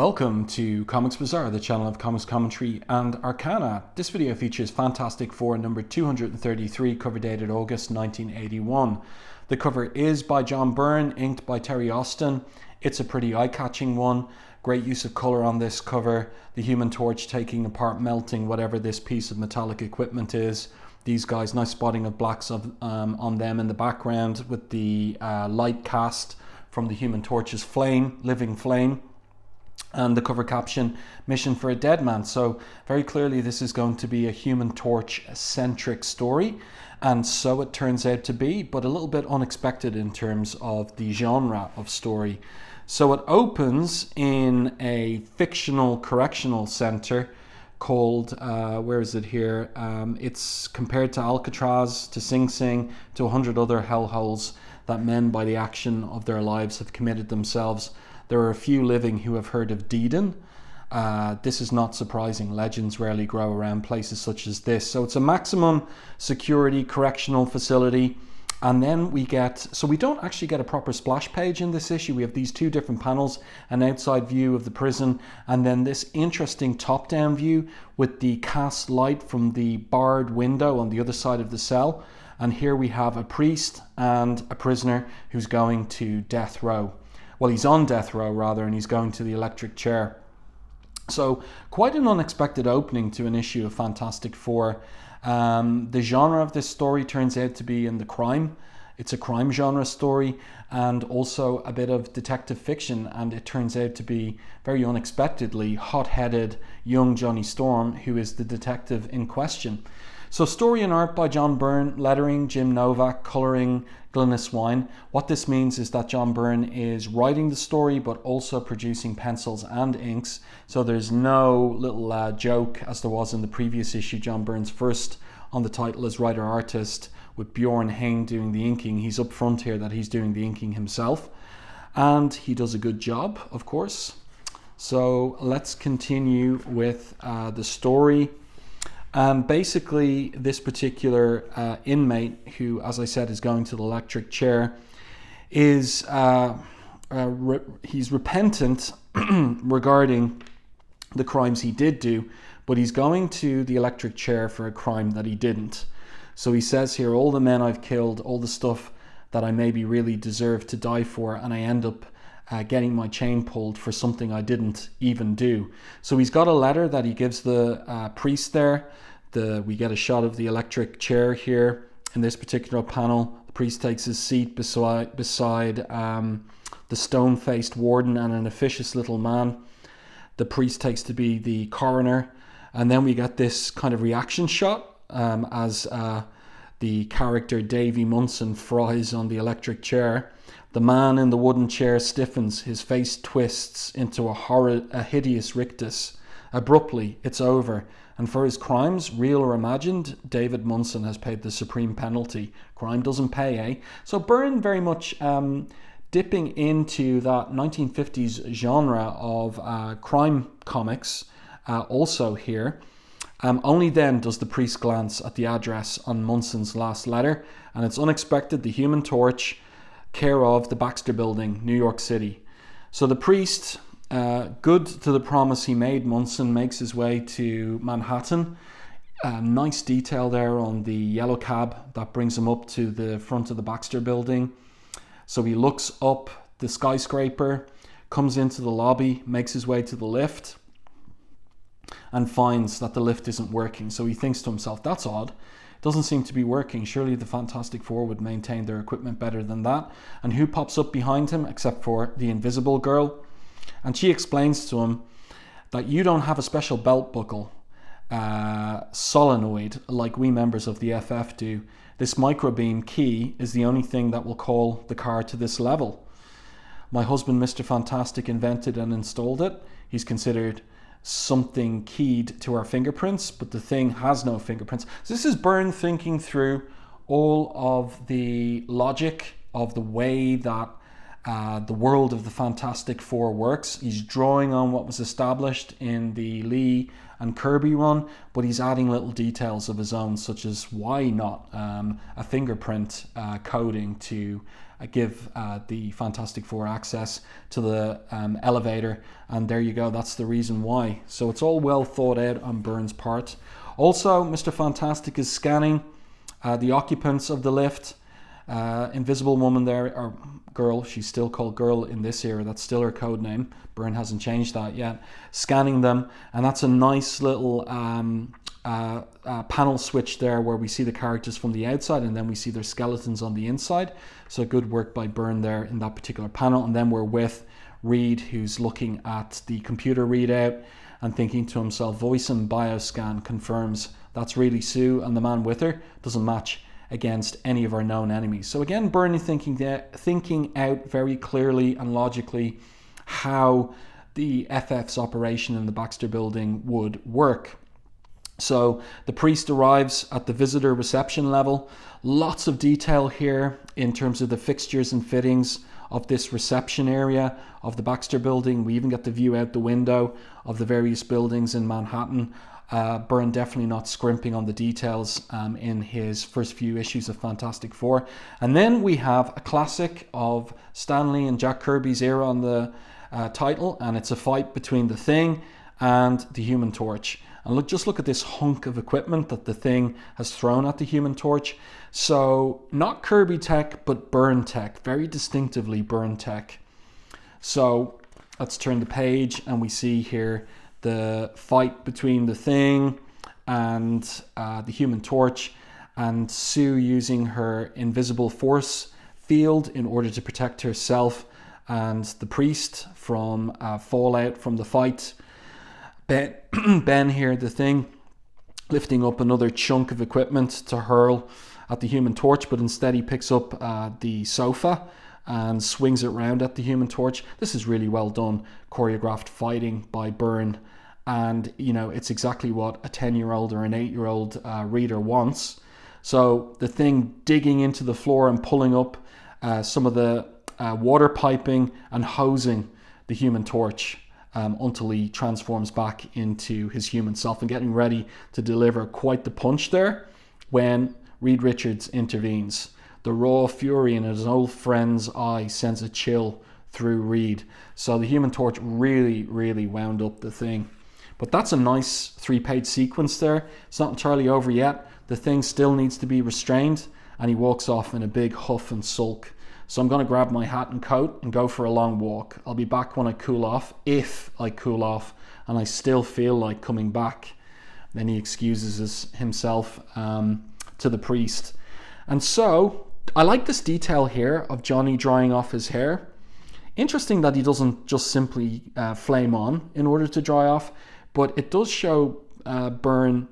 Welcome to Comics Bazaar, the channel of comics commentary and arcana. This video features Fantastic Four number 233, cover dated August 1981. The cover is by John Byrne, inked by Terry Austin. It's a pretty eye-catching one. Great use of colour on this cover. The Human Torch taking apart, melting whatever this piece of metallic equipment is. These guys, nice spotting of blacks on them in the background with the light cast from the Human Torch's flame, living flame. And the cover caption, Mission for a Dead Man. So very clearly this is going to be a Human Torch centric story, and so it turns out to be, but a little bit unexpected in terms of the genre of story. So it opens in a fictional correctional center called, where is it here? It's compared to Alcatraz, to Sing Sing, to 100 other hellholes that men by the action of their lives have committed themselves. There are a few living who have heard of Dedan. This is not surprising. Legends rarely grow around places such as this. So it's a maximum security correctional facility. And then we don't actually get a proper splash page in this issue. We have these two different panels, an outside view of the prison, and then this interesting top-down view with the cast light from the barred window on the other side of the cell. And here we have a priest and a prisoner who's going to death row. Well, he's on death row rather, and he's going to the electric chair. So quite an unexpected opening to an issue of Fantastic Four. The genre of this story turns out to be in the crime. It's a crime genre story and also a bit of detective fiction, and it turns out to be very unexpectedly hot-headed young Johnny Storm, who is the detective in question. So story and art by John Byrne, lettering Jim Novak, colouring Glynis Wine. What this means is that John Byrne is writing the story but also producing pencils and inks. So there's no little joke as there was in the previous issue, John Byrne's first on the title as writer-artist, with Bjorn Hain doing the inking. He's up front here that he's doing the inking himself. And he does a good job, of course. So let's continue with the story. Basically, this particular inmate, who, as I said, is going to the electric chair, is he's repentant regarding the crimes he did do, but he's going to the electric chair for a crime that he didn't. So he says here, all the men I've killed, all the stuff that I maybe really deserve to die for, and I end up getting my chain pulled for something I didn't even do. So he's got a letter that he gives the priest there. We get a shot of the electric chair here in this particular panel. The priest takes his seat beside the stone-faced warden and an officious little man. The priest takes to be the coroner, and then we get this kind of reaction shot as the character Davy Munson fries on the electric chair. The man in the wooden chair stiffens, his face twists into a hideous rictus. Abruptly, it's over, and for his crimes, real or imagined, David Munson has paid the supreme penalty. Crime doesn't pay, eh? So Byrne very much dipping into that 1950s genre of crime comics also here. Only then does the priest glance at the address on Munson's last letter, and it's unexpected. The Human Torch, care of the Baxter Building, New York City. So the priest, good to the promise he made, Munson makes his way to Manhattan. Nice detail there on the yellow cab that brings him up to the front of the Baxter Building. So he looks up the skyscraper, comes into the lobby, makes his way to the lift, and finds that the lift isn't working. So he thinks to himself, that's odd. Doesn't seem to be working. Surely the Fantastic Four would maintain their equipment better than that. And who pops up behind him except for the Invisible Girl? And she explains to him that you don't have a special belt buckle solenoid like we members of the FF do. This microbeam key is the only thing that will call the car to this level. My husband, Mr. Fantastic, invented and installed it. He's considered something keyed to our fingerprints, but the thing has no fingerprints. So this is Byrne thinking through all of the logic of the way that the world of the Fantastic Four works. He's drawing on what was established in the Lee and Kirby run, but he's adding little details of his own, such as why not a fingerprint coding to give the Fantastic Four access to the elevator, and there you go, that's the reason why. So it's all well thought out on Byrne's part. Also, Mr. Fantastic is scanning the occupants of the lift. Invisible Woman there, or Girl, she's still called Girl in this era, that's still her code name, Byrne hasn't changed that yet, scanning them, and that's a nice little panel switch there where we see the characters from the outside and then we see their skeletons on the inside. So good work by Byrne there in that particular panel. And then we're with Reed, who's looking at the computer readout and thinking to himself, voice and bioscan confirms that's really Sue, and the man with her doesn't match against any of our known enemies. So again, Byrne thinking out very clearly and logically how the FF's operation in the Baxter Building would work. So the priest arrives at the visitor reception level. Lots of detail here in terms of the fixtures and fittings of this reception area of the Baxter Building. We even get the view out the window of the various buildings in Manhattan. Byrne definitely not scrimping on the details in his first few issues of Fantastic Four. And then we have a classic of Stan Lee and Jack Kirby's era on the title, and it's a fight between the Thing and the Human Torch. And just look at this hunk of equipment that the Thing has thrown at the Human Torch. So not Kirby tech, but Byrne tech, very distinctively Byrne tech. So let's turn the page and we see here the fight between the Thing and the Human Torch, and Sue using her invisible force field in order to protect herself and the priest from fallout from the fight. Ben here, the Thing, lifting up another chunk of equipment to hurl at the Human Torch, but instead he picks up the sofa and swings it around at the Human Torch. This is really well done, choreographed fighting by Byrne, and you know, it's exactly what a 10-year-old or an 8-year-old reader wants. So the Thing digging into the floor and pulling up some of the water piping and hosing the Human Torch until he transforms back into his human self, and getting ready to deliver quite the punch there when Reed Richards intervenes. The raw fury in his old friend's eye sends a chill through Reed. So the Human Torch really, really wound up the Thing. But that's a nice 3-page sequence there. It's not entirely over yet. The Thing still needs to be restrained, and he walks off in a big huff and sulk. So I'm going to grab my hat and coat and go for a long walk. I'll be back when I cool off, if I cool off, and I still feel like coming back. Then he excuses himself to the priest. And so I like this detail here of Johnny drying off his hair. Interesting that he doesn't just simply flame on in order to dry off, but it does show Byrne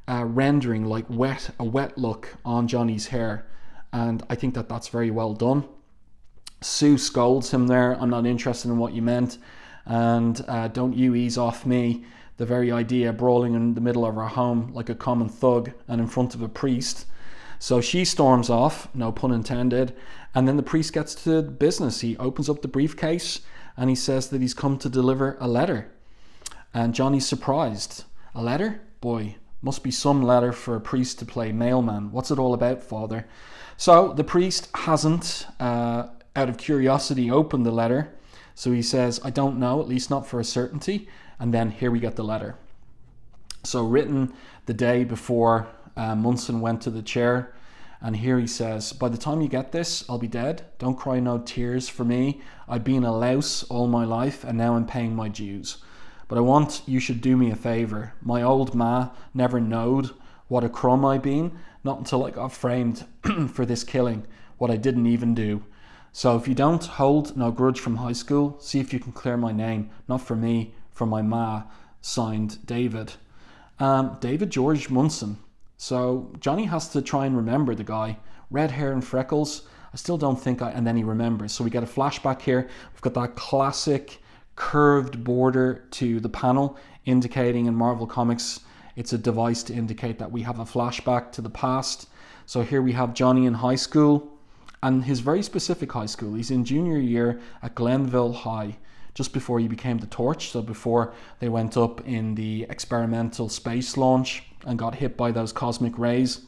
rendering like a wet look on Johnny's hair, and I think that that's very well done. Sue scolds him there, I'm not interested in what you meant, and don't you ease off me. The very idea, brawling in the middle of our home like a common thug and in front of a priest. So she storms off, no pun intended, and then the priest gets to business. He opens up the briefcase and he says that he's come to deliver a letter. And Johnny's surprised. A letter? Boy, must be some letter for a priest to play mailman. What's it all about, Father? So the priest hasn't, out of curiosity, opened the letter. So he says, I don't know, at least not for a certainty. And then here we get the letter. So written the day before Munson went to the chair. And here he says, by the time you get this, I'll be dead. Don't cry no tears for me. I've been a louse all my life and now I'm paying my dues. But I want you should do me a favour. My old ma never knowed what a crumb I been, not until I got framed for this killing, what I didn't even do. So if you don't hold no grudge from high school, see if you can clear my name, not for me, for my ma. Signed, David. David George Munson. So Johnny has to try and remember the guy. Red hair and freckles. I still don't think and then he remembers. So we get a flashback here. We've got that classic curved border to the panel, indicating in Marvel Comics it's a device to indicate that we have a flashback to the past. So here we have Johnny in high school, and his very specific high school. He's in junior year at Glenville High, just before he became the Torch, so before they went up in the experimental space launch and got hit by those cosmic rays.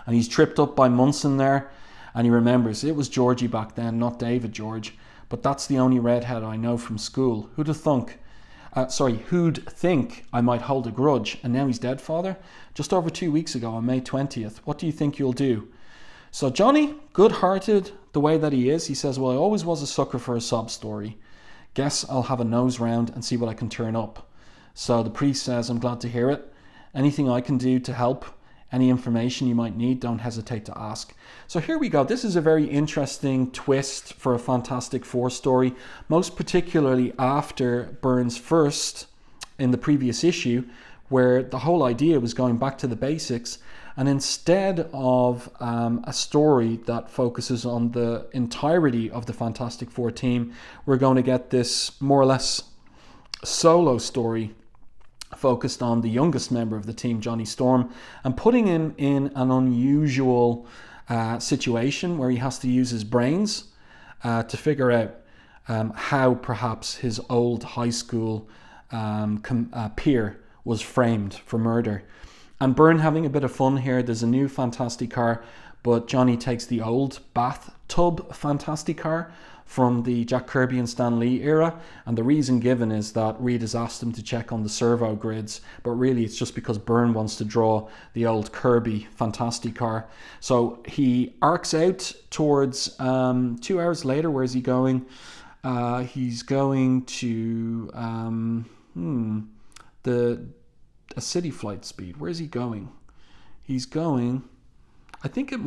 And he's tripped up by Munson there, And he remembers, it was Georgie back then, not David George. But that's the only redhead I know from school. Who'd think I might hold a grudge? And now he's dead, Father? Just over 2 weeks ago on May 20th. What do you think you'll do? So Johnny, good-hearted the way that he is, he says, well, I always was a sucker for a sob story. Guess I'll have a nose round and see what I can turn up. So the priest says, I'm glad to hear it. Anything I can do to help, any information you might need, don't hesitate to ask. So here we go. This is a very interesting twist for a Fantastic Four story, most particularly after Byrne's first in the previous issue, where the whole idea was going back to the basics. And instead of a story that focuses on the entirety of the Fantastic Four team, we're going to get this more or less solo story focused on the youngest member of the team, Johnny Storm, and putting him in an unusual situation where he has to use his brains to figure out how perhaps his old high school peer was framed for murder. And Byrne having a bit of fun here. There's a new Fantastic car, but Johnny takes the old bathtub Fantastic car from the Jack Kirby and Stan Lee era, and the reason given is that Reed has asked him to check on the servo grids, but really it's just because Byrne wants to draw the old Kirby Fantastic car. So he arcs out towards 2 hours later. Where's he going? He's going to a city flight speed. Where's he going? He's going, I think it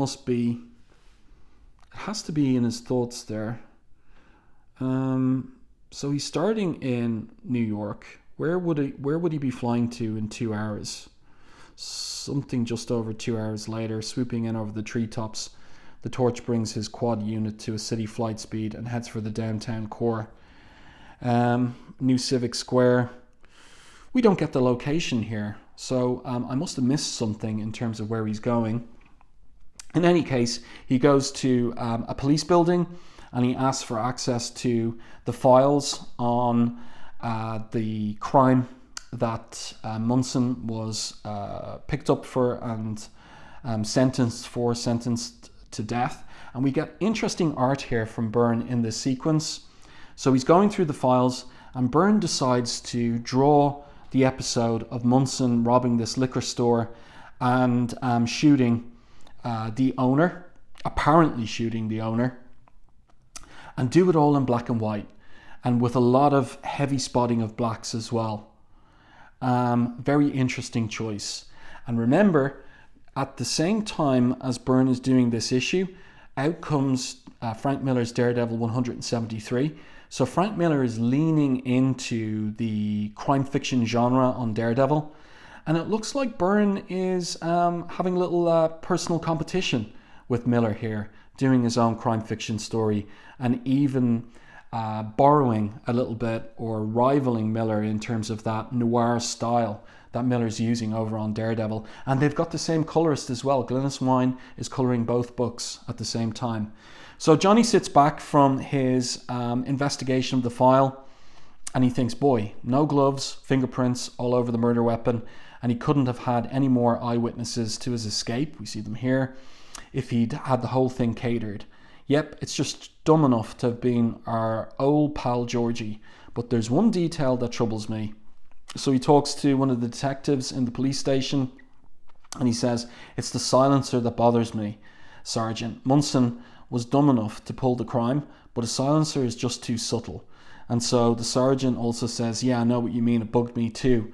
has to be in his thoughts there. So he's starting in New York. Where would he be flying to in 2 hours? Something just over 2 hours later, swooping in over the treetops, the Torch brings his quad unit to a city flight speed and heads for the downtown core. New Civic Square. We don't get the location here, so I must have missed something in terms of where he's going. In any case, he goes to a police building and he asks for access to the files on the crime that Munson was picked up for and sentenced to death. And we get interesting art here from Byrne in this sequence. So he's going through the files and Byrne decides to draw the episode of Munson robbing this liquor store and shooting the owner, apparently shooting the owner, and do it all in black and white and with a lot of heavy spotting of blacks as well. Very interesting choice. And remember, at the same time as Byrne is doing this issue, out comes Frank Miller's Daredevil 173. So Frank Miller is leaning into the crime fiction genre on Daredevil, and it looks like Byrne is having a little personal competition with Miller here, doing his own crime fiction story, and even borrowing a little bit or rivaling Miller in terms of that noir style that Miller's using over on Daredevil. And they've got the same colorist as well. Glynis Wein is coloring both books at the same time. So Johnny sits back from his investigation of the file and he thinks, boy, no gloves, fingerprints all over the murder weapon, and he couldn't have had any more eyewitnesses to his escape. We see them here. If he'd had the whole thing catered. Yep, it's just dumb enough to have been our old pal Georgie. But there's one detail that troubles me. So he talks to one of the detectives in the police station and he says, it's the silencer that bothers me, Sergeant. Munson was dumb enough to pull the crime, but a silencer is just too subtle. And so the sergeant also says, yeah, I know what you mean, it bugged me too.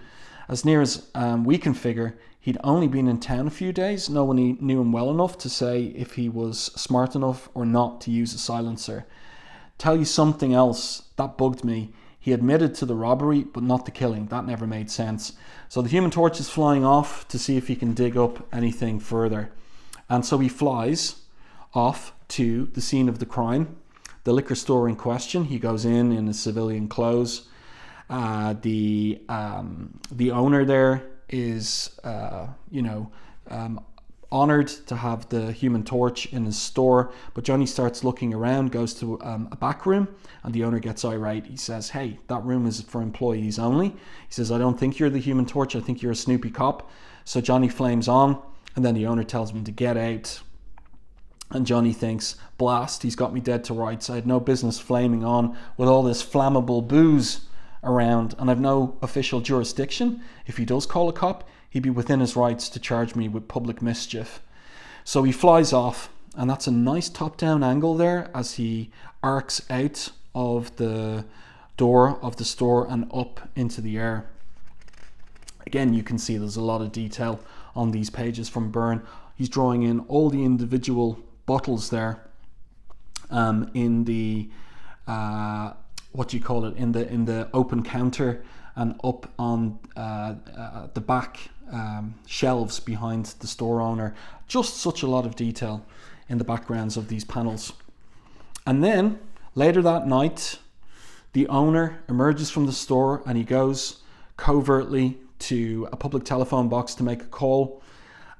As near as we can figure, he'd only been in town a few days. No one knew him well enough to say if he was smart enough or not to use a silencer. Tell you something else, that bugged me. He admitted to the robbery, but not the killing. That never made sense. So the Human Torch is flying off to see if he can dig up anything further. And so he flies off to the scene of the crime, the liquor store in question. He goes in his civilian clothes. The owner there is, honored to have the Human Torch in his store, but Johnny starts looking around, goes to a back room, and the owner gets irate. He says, hey, that room is for employees only. He says, I don't think you're the Human Torch, I think you're a Snoopy cop. So Johnny flames on, and then the owner tells him to get out. And Johnny thinks, blast, he's got me dead to rights. I had no business flaming on with all this flammable booze around, and I've no official jurisdiction. If he does call a cop, he'd be within his rights to charge me with public mischief. So he flies off, and that's a nice top-down angle there as he arcs out of the door of the store and up into the air. Again, you can see there's a lot of detail on these pages from Byrne. He's drawing in all the individual bottles there in the in the open counter and up on the back shelves behind the store owner. Just such a lot of detail in the backgrounds of these panels. And then later that night, the owner emerges from the store and he goes covertly to a public telephone box to make a call,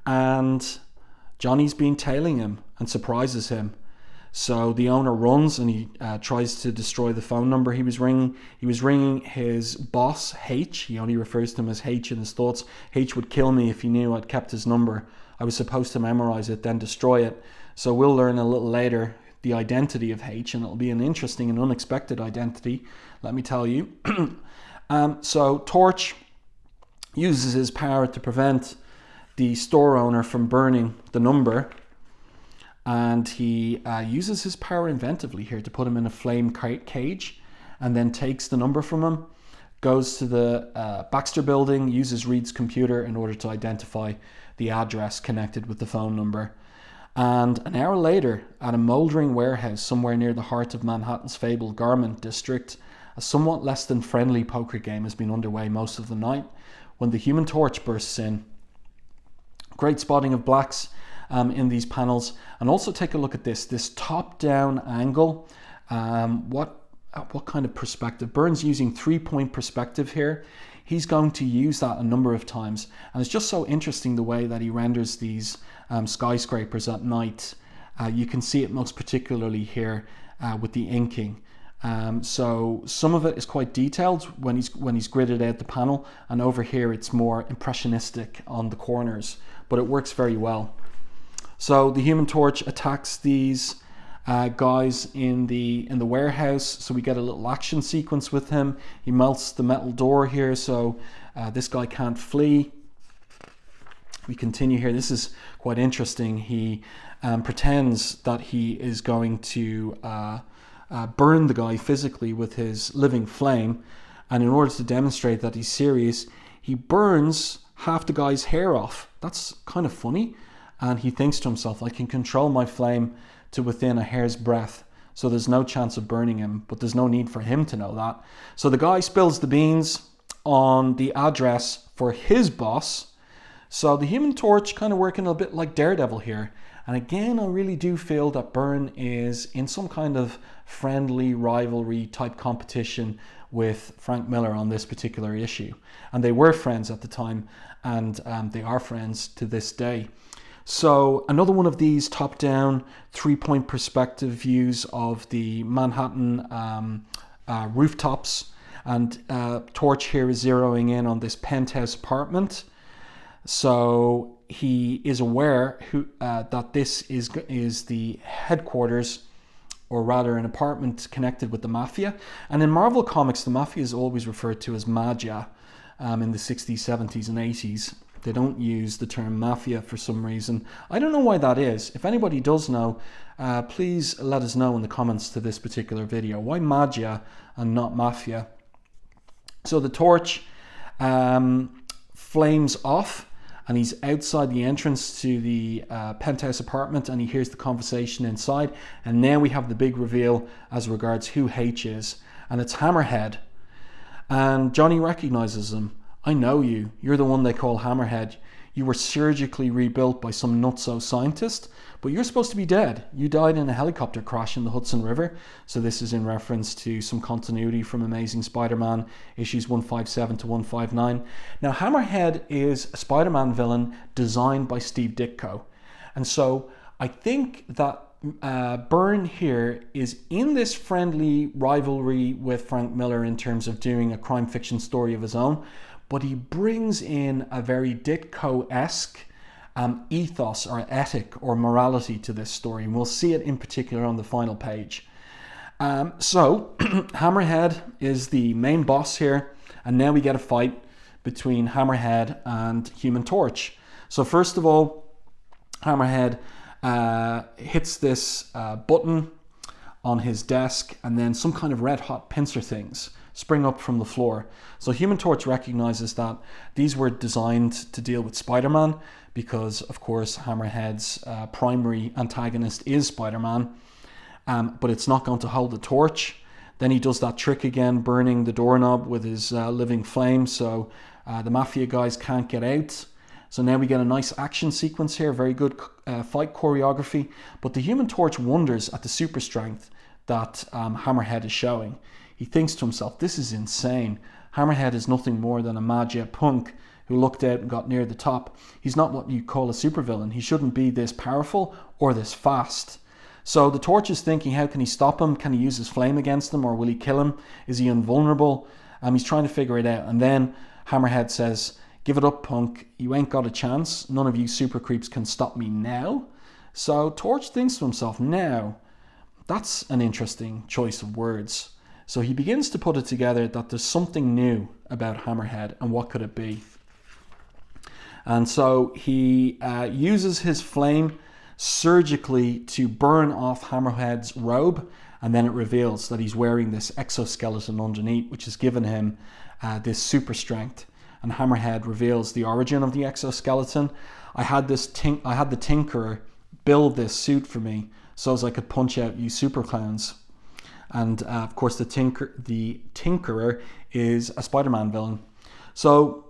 and Johnny's been tailing him and surprises him. So the owner runs and he tries to destroy the phone number he was ringing. He was ringing his boss, H. He only refers to him as H in his thoughts. H would kill me if he knew I'd kept his number. I was supposed to memorize it, then destroy it. So we'll learn a little later the identity of H, and it'll be an interesting and unexpected identity, let me tell you. So Torch uses his power to prevent the store owner from burning the number, and he uses his power inventively here to put him in a flame cage, and then takes the number from him, goes to the Baxter building, uses Reed's computer in order to identify the address connected with the phone number. And an hour later, at a mouldering warehouse somewhere near the heart of Manhattan's fabled garment district, a somewhat less than friendly poker game has been underway most of the night when the Human Torch bursts in. Great spotting of blacks in these panels. And also take a look at this top-down angle. What kind of perspective? Byrne's using 3-point perspective here. He's going to use that a number of times. And it's just so interesting the way that he renders these skyscrapers at night. You can see it most particularly here with the inking. So some of it is quite detailed when he's gridded out the panel, and over here it's more impressionistic on the corners, but it works very well. So the Human Torch attacks these guys in the warehouse, so we get a little action sequence with him. He melts the metal door here, so this guy can't flee. We continue here. This is quite interesting. He pretends that he is going to burn the guy physically with his living flame, and in order to demonstrate that he's serious, he burns half the guy's hair off. That's kind of funny, and he thinks to himself, I can control my flame to within a hair's breadth, so there's no chance of burning him, but there's no need for him to know that. So the guy spills the beans on the address for his boss. So the Human Torch kind of working a bit like Daredevil here. And again, I really do feel that Byrne is in some kind of friendly rivalry type competition with Frank Miller on this particular issue. And they were friends at the time, and they are friends to this day. So another one of these top-down 3-point perspective views of the Manhattan rooftops. And Torch here is zeroing in on this penthouse apartment. So he is aware that this is the headquarters, or rather an apartment connected with the Mafia. And in Marvel Comics, the Mafia is always referred to as Magia in the 60s, 70s, and 80s. They don't use the term Mafia for some reason. I don't know why that is. If anybody does know, please let us know in the comments to this particular video. Why Magia and not Mafia? So the Torch flames off, and he's outside the entrance to the penthouse apartment, and he hears the conversation inside. And now we have the big reveal as regards who H is, and it's Hammerhead. And Johnny recognizes him. I know you. You're the one they call Hammerhead. You were surgically rebuilt by some nutso scientist, but you're supposed to be dead. You died in a helicopter crash in the Hudson River. So this is in reference to some continuity from Amazing Spider-Man issues 157 to 159. Now, Hammerhead is a Spider-Man villain designed by Steve Ditko. And so I think that Byrne here is in this friendly rivalry with Frank Miller in terms of doing a crime fiction story of his own, but he brings in a very Ditko-esque ethos or ethic or morality to this story, and we'll see it in particular on the final page. So Hammerhead is the main boss here, and now we get a fight between Hammerhead and Human Torch. So first of all, Hammerhead hits this button on his desk, and then some kind of red hot pincer things spring up from the floor. So Human Torch recognizes that these were designed to deal with Spider-Man, because of course Hammerhead's primary antagonist is Spider-Man, but it's not going to hold the torch. Then he does that trick again, burning the doorknob with his living flame, so the Mafia guys can't get out. So now we get a nice action sequence here, very good fight choreography, but the Human Torch wonders at the super strength that Hammerhead is showing. He thinks to himself, this is insane. Hammerhead is nothing more than a Magia punk who looked out and got near the top. He's not what you call a supervillain. He shouldn't be this powerful or this fast. So the Torch is thinking, how can he stop him? Can he use his flame against him, or will he kill him? Is he invulnerable? He's trying to figure it out. And then Hammerhead says, give it up, punk. You ain't got a chance. None of you super creeps can stop me now. So Torch thinks to himself, now, that's an interesting choice of words. So he begins to put it together that there's something new about Hammerhead, and what could it be? And so he uses his flame surgically to burn off Hammerhead's robe, and then it reveals that he's wearing this exoskeleton underneath, which has given him this super strength. And Hammerhead reveals the origin of the exoskeleton. I had the Tinkerer build this suit for me so as I could punch out you super clowns. And of course the Tinkerer is a Spider-Man villain. So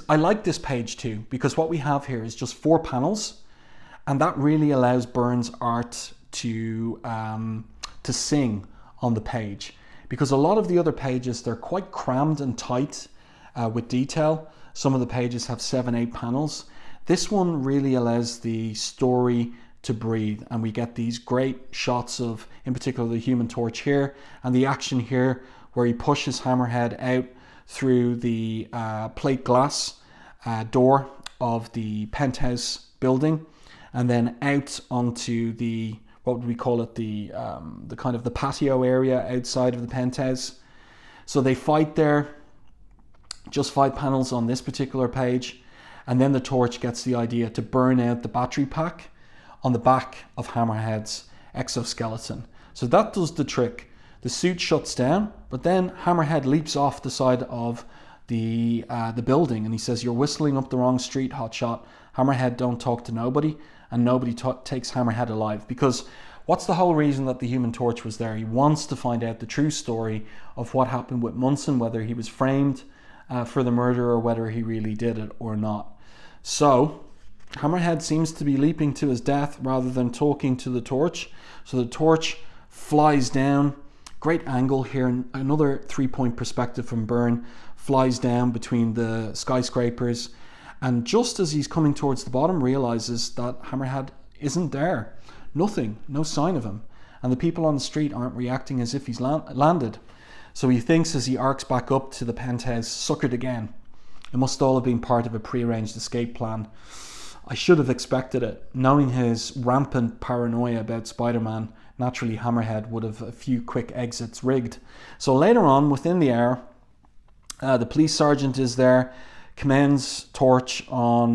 I like this page too, because what we have here is just 4 panels, and that really allows Byrne's art to sing on the page, because a lot of the other pages, they're quite crammed and tight with detail. Some of the pages have 7-8 panels. This one really allows the story to breathe, and we get these great shots of, in particular, the Human Torch here, and the action here where he pushes Hammerhead out through the plate glass door of the penthouse building, and then out onto the, what would we call it, the kind of the patio area outside of the penthouse. So they fight there, just 5 panels on this particular page, and then the Torch gets the idea to burn out the battery pack on the back of Hammerhead's exoskeleton. So that does the trick. The suit shuts down, but then Hammerhead leaps off the side of the building, and he says, "You're whistling up the wrong street, hotshot. Hammerhead don't talk to nobody, and nobody takes Hammerhead alive." Because what's the whole reason that the Human Torch was there? He wants to find out the true story of what happened with Munson, whether he was framed for the murder or whether he really did it or not. So Hammerhead seems to be leaping to his death rather than talking to the Torch. So the Torch flies down. Great angle here, another 3-point perspective from Byrne, flies down between the skyscrapers, and just as he's coming towards the bottom, realizes that Hammerhead isn't there. Nothing, no sign of him, and the people on the street aren't reacting as if he's landed. So he thinks, as he arcs back up to the penthouse, suckered again. It must all have been part of a prearranged escape plan. I should have expected it. Knowing his rampant paranoia about Spider-Man, naturally Hammerhead would have a few quick exits rigged. So later on, within the hour, the police sergeant is there, commends Torch on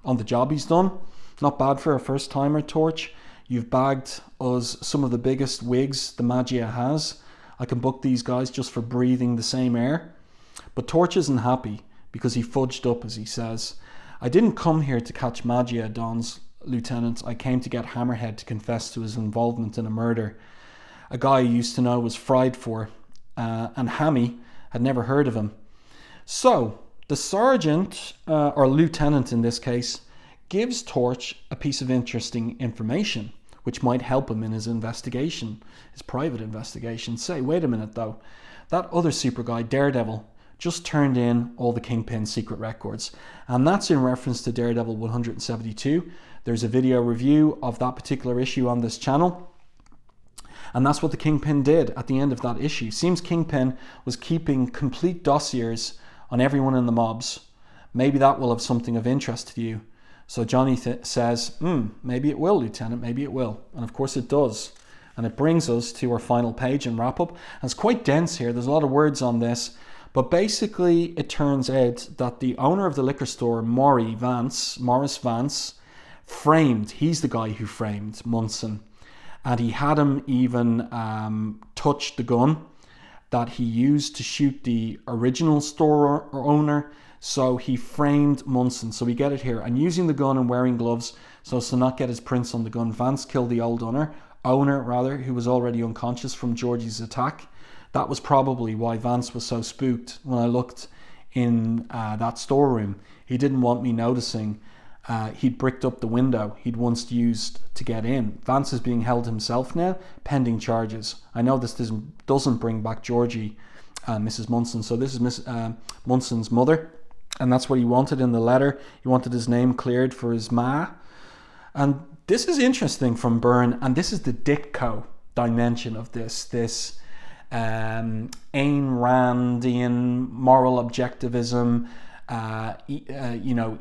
the job he's done. Not bad for a first-timer, Torch. You've bagged us some of the biggest wigs the Magia has. I can book these guys just for breathing the same air. But Torch isn't happy, because he fudged up, as he says. "I didn't come here to catch Magia, Dons, Lieutenant. I came to get Hammerhead to confess to his involvement in a murder. A guy he used to know was fried for, and Hammy had never heard of him." So the sergeant, or lieutenant in this case, gives Torch a piece of interesting information, which might help him in his investigation, his private investigation. Say, wait a minute though, that other super guy, Daredevil, just turned in all the Kingpin's secret records, and that's in reference to Daredevil 172. There's a video review of that particular issue on this channel, and that's what the Kingpin did at the end of that issue. Seems Kingpin was keeping complete dossiers on everyone in the mobs. Maybe that will have something of interest to you. So Johnny says, maybe it will, Lieutenant, maybe it will. And of course it does. And it brings us to our final page and wrap up. And it's quite dense here. There's a lot of words on this. But basically, it turns out that the owner of the liquor store, Morris Vance, he's the guy who framed Munson. And he had him even touch the gun that he used to shoot the original store owner. So he framed Munson. So we get it here. And using the gun and wearing gloves so as to not get his prints on the gun, Vance killed the old owner, who was already unconscious from Georgie's attack. That was probably why Vance was so spooked when I looked in that storeroom. He didn't want me noticing. He'd bricked up the window he'd once used to get in. Vance is being held himself now, pending charges. I know this doesn't bring back Georgie, Mrs. Munson. So this is Miss Munson's mother, and that's what he wanted in the letter. He wanted his name cleared for his ma. And this is interesting from Byrne, and this is the Ditko dimension of this Ayn Randian moral objectivism,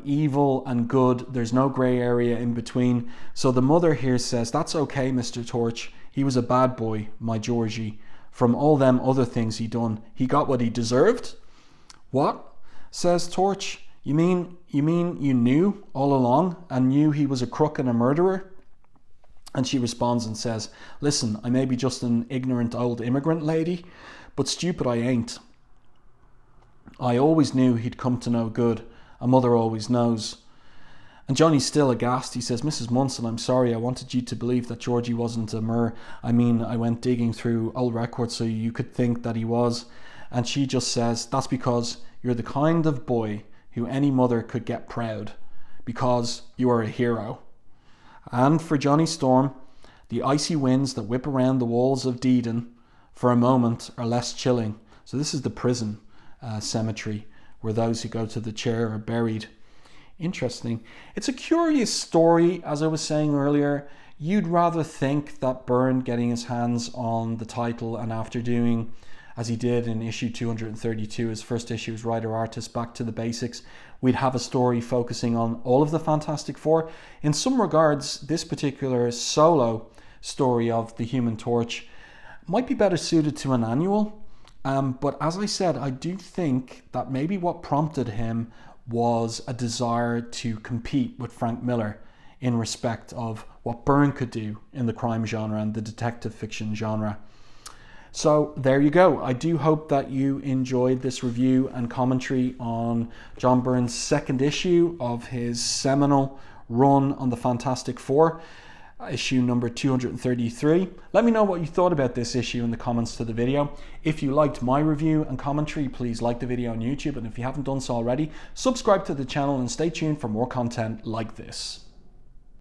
evil and good. There's no grey area in between. So the mother here says, that's okay, Mr. Torch. He was a bad boy, my Georgie. From all them other things he done, he got what he deserved. What? Says Torch. You mean you knew all along and knew he was a crook and a murderer? And she responds and says, listen, I may be just an ignorant old immigrant lady, but stupid I ain't. I always knew he'd come to no good. A mother always knows. And Johnny's still aghast. He says, Mrs. Munson, I'm sorry. I wanted you to believe that Georgie wasn't a murderer. I went digging through old records so you could think that he was. And she just says, that's because you're the kind of boy who any mother could get proud, because you are a hero. And for Johnny Storm, the icy winds that whip around the walls of Deedon for a moment are less chilling. So this is the prison cemetery where those who go to the chair are buried. Interesting. It's a curious story, as I was saying earlier. You'd rather think that Byrne getting his hands on the title, and after doing, as he did in issue 232, his first issue as writer-artist, back to the basics, we'd have a story focusing on all of the Fantastic Four. In some regards, this particular solo story of the Human Torch might be better suited to an annual. But as I said, I do think that maybe what prompted him was a desire to compete with Frank Miller in respect of what Byrne could do in the crime genre and the detective fiction genre. So there you go. I do hope that you enjoyed this review and commentary on John Byrne's second issue of his seminal run on the Fantastic Four, issue number 233. Let me know what you thought about this issue in the comments to the video. If you liked my review and commentary, please like the video on YouTube, and if you haven't done so already, subscribe to the channel and stay tuned for more content like this.